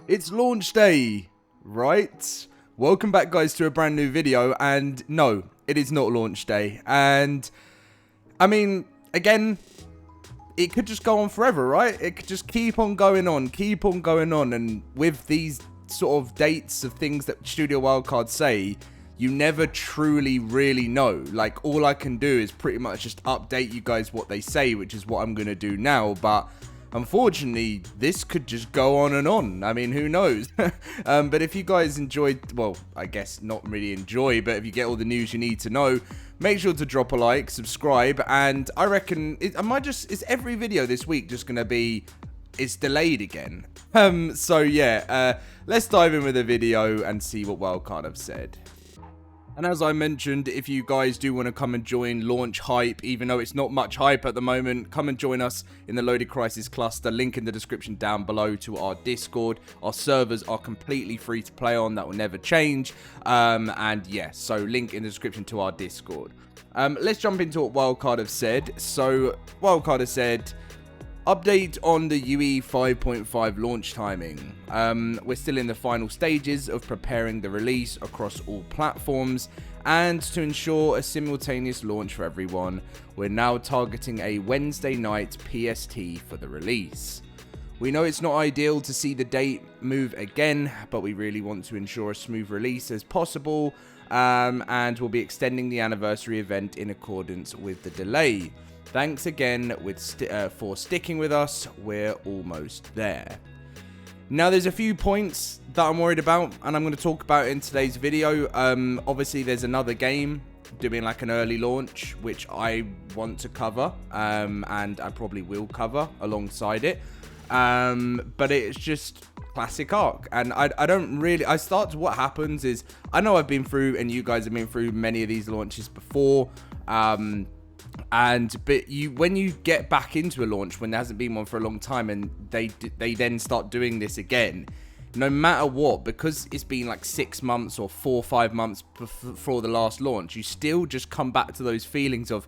It's launch day, right? Welcome back, guys, to a brand new video. And no, it is not launch day. And I mean, again, it could just go on forever, right? It could just keep on going on, And with these sort of dates of things that Studio Wildcard say, you never truly really know. Like, all I can do is pretty much just update you guys what they say, which is what I'm going to do now. But unfortunately, this could just go on and on. I mean, who knows? But if you guys enjoyed, well, I guess not really enjoy, but if you get all the news you need to know, make sure to drop a like, subscribe, and I reckon, is every video this week just going to be, it's delayed again? So yeah, let's dive in with the video and see what Wildcard have said. And as I mentioned, if you guys do want to come and join launch hype, even though it's not much hype at the moment, come and join us in the LoadedCrysis cluster. Link in the description down below to our Discord. Our servers are completely free to play on. That will never change. And yeah, so link in the description to our Discord. Let's jump into what Wildcard have said. So Wildcard has said, update on the UE 5.5 launch timing. We're still in the final stages of preparing the release across all platforms, and to ensure a simultaneous launch for everyone, we're now targeting a Wednesday night PST for the release. We know it's not ideal to see the date move again, but we really want to ensure a smooth release as possible, and we'll be extending the anniversary event in accordance with the delay. Thanks again for sticking with us. We're almost there. Now, there's a few points that I'm worried about, and I'm going to talk about in today's video. Obviously, there's another game doing like an early launch, which I want to cover, and I probably will cover alongside it. But it's just classic ARK, and what happens is, I know I've been through, and you guys have been through many of these launches before. But when you get back into a launch when there hasn't been one for a long time, and they then start doing this again, no matter what, because it's been like 6 months or 4 or 5 months before the last launch, you still just come back to those feelings of,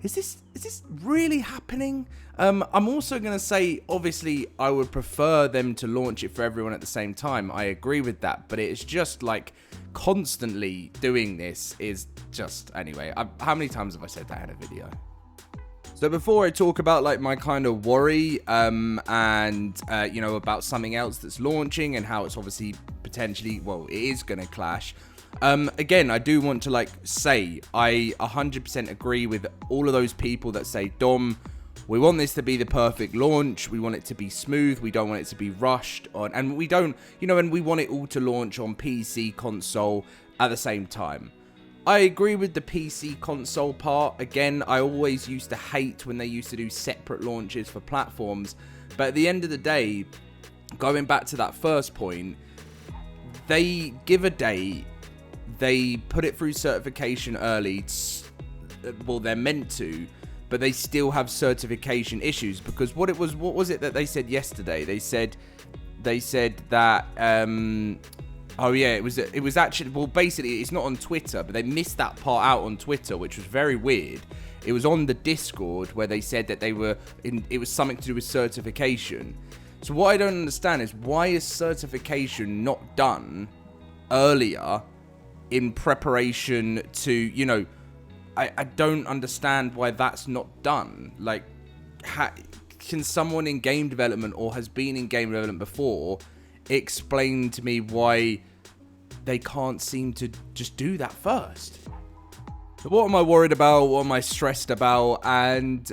is this really happening? I'm also going to say, obviously, I would prefer them to launch it for everyone at the same time. I agree with that, but it's just like constantly doing this is just, anyway, how many times have I said that in a video? So before I talk about like my kind of worry you know, about something else that's launching and how it's obviously potentially, well, it is going to clash. Again, I do want to like say I 100% agree with all of those people that say, Dom, we want this to be the perfect launch. We want it to be smooth. We don't want it to be rushed on, and we don't, you know, and we want it all to launch on PC, console at the same time. I agree with the PC console part. Again, I always used to hate when they used to do separate launches for platforms. But at the end of the day, going back to that first point, they give a date, they put it through certification early. Well, they're meant to, but they still have certification issues, because what was it that they said yesterday? They said that oh yeah, it was actually, well, basically it's not on Twitter, but they missed that part out on Twitter, which was very weird. It was on the Discord where they said that it was something to do with certification. So what I don't understand is, why is certification not done earlier in preparation to, you know, I don't understand why that's not done. Like, can someone in game development, or has been in game development before, explain to me why they can't seem to just do that first? So what am I worried about? What am I stressed about? And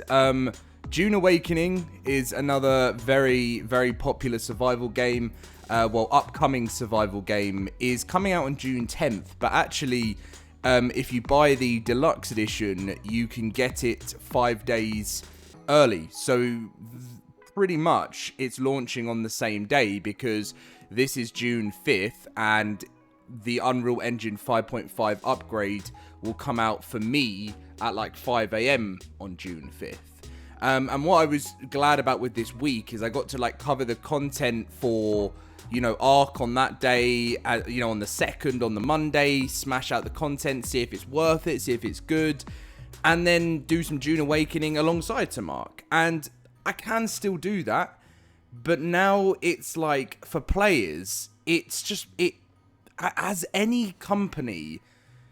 Dune Awakening is another very, very popular survival game. Upcoming survival game is coming out on June 10th, but actually, if you buy the deluxe edition, you can get it 5 days early. So pretty much it's launching on the same day, because this is June 5th, and the Unreal Engine 5.5 upgrade will come out for me at like 5 AM on June 5th. And what I was glad about with this week is I got to like cover the content for, you know, ARK on that day, you know, on the 2nd, on the Monday, smash out the content, see if it's worth it, see if it's good, and then do some Dune Awakening alongside some ARK. And I can still do that, But now it's like, for players, it's just, as any company,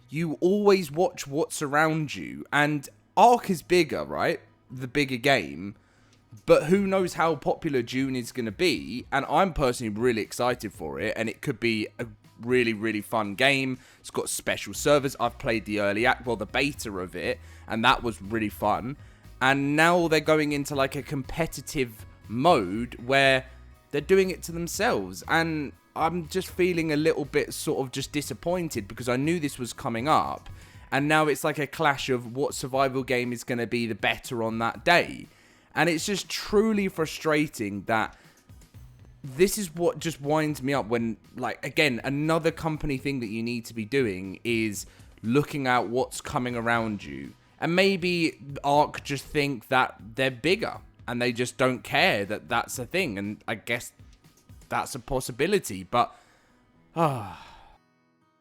you always watch what's around you. And ARK is bigger, right? The bigger game. But who knows how popular Dune is going to be. And I'm personally really excited for it. And it could be a really, really fun game. It's got special servers. I've played the the beta of it. And that was really fun. And now they're going into like a competitive mode where they're doing it to themselves. And I'm just feeling a little bit sort of just disappointed, because I knew this was coming up. And now it's like a clash of what survival game is going to be the better on that day. And it's just truly frustrating that this is what just winds me up when, like, again, another company thing that you need to be doing is looking at what's coming around you. And maybe ARK just think that they're bigger and they just don't care that that's a thing. And I guess that's a possibility. But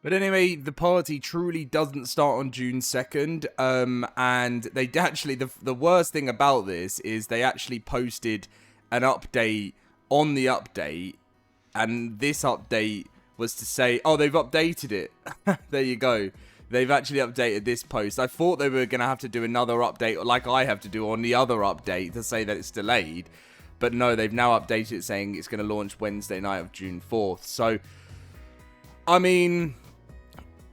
But anyway, the party truly doesn't start on June 2nd, and they actually, the worst thing about this is they actually posted an update on the update, and this update was to say, oh, they've updated it. There you go. They've actually updated this post. I thought they were going to have to do another update, like I have to do on the other update, to say that it's delayed. But no, they've now updated it saying it's going to launch Wednesday night of June 4th. So, I mean,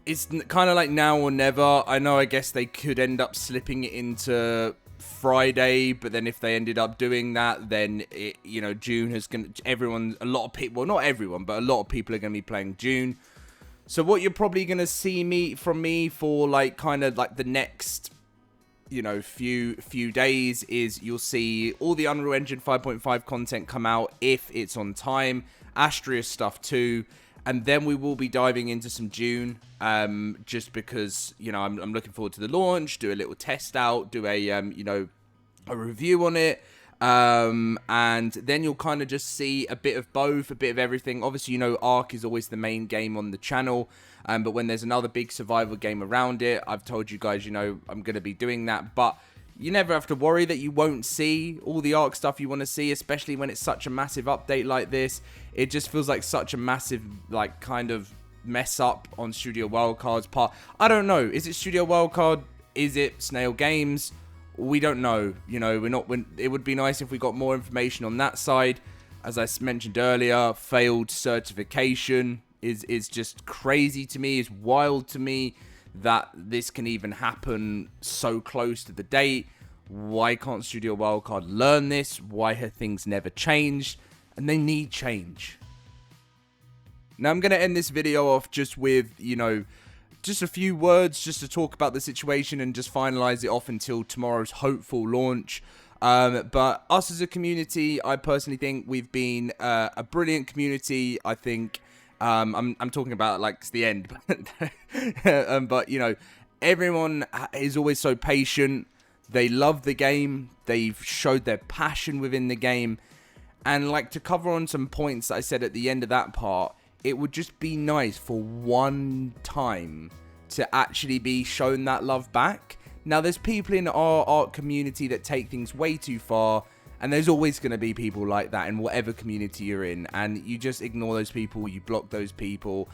it's kind of like now or never. I know, I guess they could end up slipping it into Friday, but then if they ended up doing that, then June is going to, a lot of people, well, not everyone, but a lot of people are going to be playing June. So what you're probably going to see from me for like kind of like the next few days is you'll see all the Unreal Engine 5.5 content come out if it's on time, Astria stuff too. And then we will be diving into some Dune, just because, I'm looking forward to the launch, do a little test out, do a review on it. And then you'll kind of just see a bit of both, a bit of everything. Obviously, ARK is always the main game on the channel. But when there's another big survival game around it, I've told you guys, I'm going to be doing that. But you never have to worry that you won't see all the ARK stuff you want to see, especially when it's such a massive update like this. It just feels like such a massive, like, kind of mess up on Studio Wildcard's part. I don't know. Is it Studio Wildcard? Is it Snail Games? We don't know. It would be nice if we got more information on that side. As I mentioned earlier, failed certification is just crazy to me. It's wild to me that this can even happen so close to the date. Why can't Studio Wildcard learn this? Why have things never changed? And they need change. Now I'm going to end this video off just with, just a few words just to talk about the situation and just finalize it off until tomorrow's hopeful launch. But us as a community, I personally think we've been a brilliant community. I think I'm talking about like it's the end, but everyone is always so patient. They love the game. They've showed their passion within the game. And like, to cover on some points that I said at the end of that part, it would just be nice for one time to actually be shown that love back. Now, there's people in our art community that take things way too far, and there's always going to be people like that in whatever community you're in, and you just ignore those people, you block those people.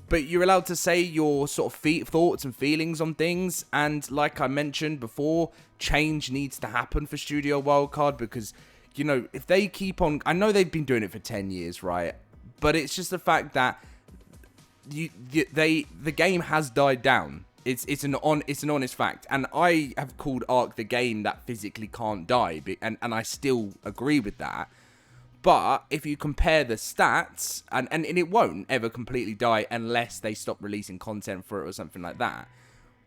But you're allowed to say your sort of thoughts and feelings on things, and like I mentioned before, change needs to happen for Studio Wildcard, because, if they keep on... I know they've been doing it for 10 years, right? But it's just the fact that the game has died down. It's an honest fact, and I have called ARK the game that physically can't die, and I still agree with that. But if you compare the stats, and it won't ever completely die unless they stop releasing content for it or something like that,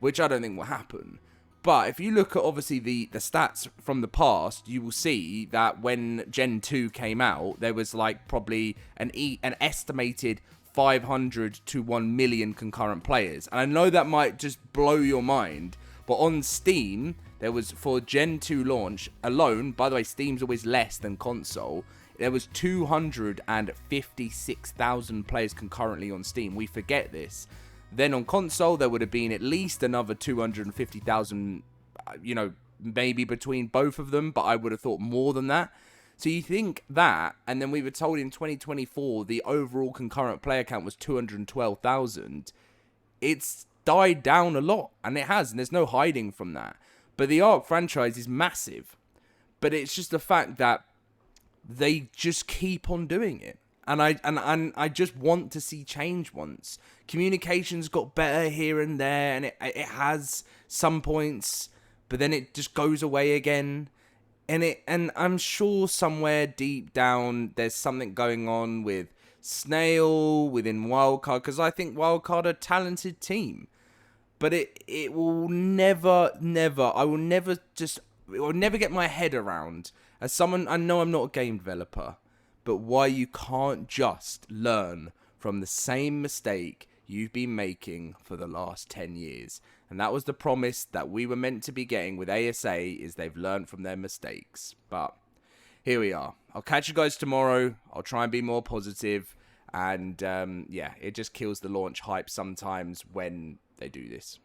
which I don't think will happen. But if you look at, obviously, the stats from the past, you will see that when Gen 2 came out, there was like probably an estimated 500 to 1 million concurrent players. And I know that might just blow your mind, but on Steam, there was, for Gen 2 launch alone, by the way, Steam's always less than console, there was 256,000 players concurrently on Steam. We forget this. Then on console, there would have been at least another 250,000, maybe between both of them, but I would have thought more than that. So you think that, and then we were told in 2024 the overall concurrent player count was 212,000. It's died down a lot, and it has, and there's no hiding from that. But the ARK franchise is massive. But it's just the fact that they just keep on doing it. And I just want to see change once. Communication's got better here and there, and it has some points, but then it just goes away again. And I'm sure somewhere deep down there's something going on with Snail within Wildcard, because I think Wildcard are a talented team. But it will never, I will never get my head around, as someone, I know I'm not a game developer, but why you can't just learn from the same mistake you've been making for the last 10 years. And that was the promise that we were meant to be getting with ASA, is they've learned from their mistakes. But here we are. I'll catch you guys tomorrow. I'll try and be more positive. And yeah, it just kills the launch hype sometimes when they do this.